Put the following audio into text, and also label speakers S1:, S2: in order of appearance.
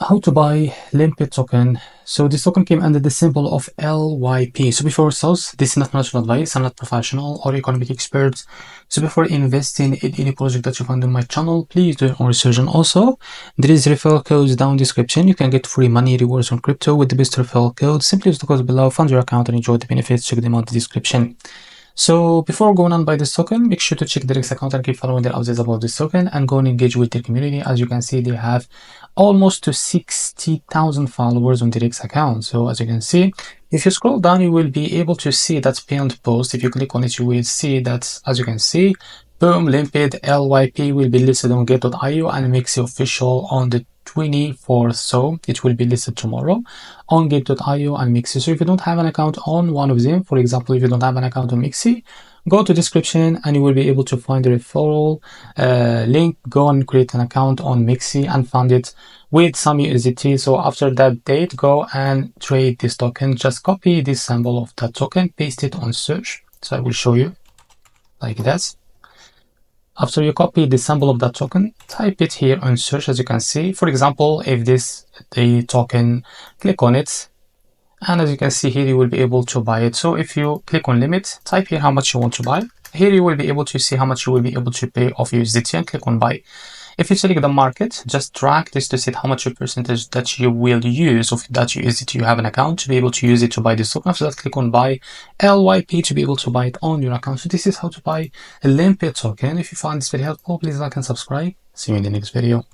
S1: How to buy LYMPID token. So this token came under the symbol of LYP. So before sales, this is not financial advice. I'm not professional or economic expert. So before investing in any project that you find on my channel, please do your own research. And also, there is referral codes down in the description. You can get free money rewards on crypto with the best referral code. Simply use the codes below, fund your account and enjoy the benefits. Check them out in the description. So before going on by this token, make sure to check their account and keep following their updates about this token and go and engage with their community. As you can see, they have almost to 60,000 followers on their account. So as you can see, if you scroll down, you will be able to see that pinned post. If you click on it, you will see that, as you can see, boom, LYMPID LYP will be listed on get.io and MEXC official on the 24th. So it will be listed tomorrow on get.io and MEXC. So if you don't have an account on one of them, for example, if you don't have an account on MEXC, go to description and you will be able to find the referral link. Go and create an account on MEXC and fund it with some USDT. So after that date, go and trade this token. Just copy this symbol of that token, paste it on search. So I will show you like that. After you copy the symbol of that token, type it here on search. As you can see, for example, if this the token, click on it, and as you can see here, you will be able to buy it. So if you click on limit, type here how much you want to buy. Here you will be able to see how much you will be able to pay of USDT and click on buy. If you select the market, just drag this to set how much percentage that you will use of that USDT you have an account to be able to use it to buy this token. After that, click on buy LYP to be able to buy it on your account. So this is how to buy a LYMPID token. If you find this video helpful, please like and subscribe. See you in the next video.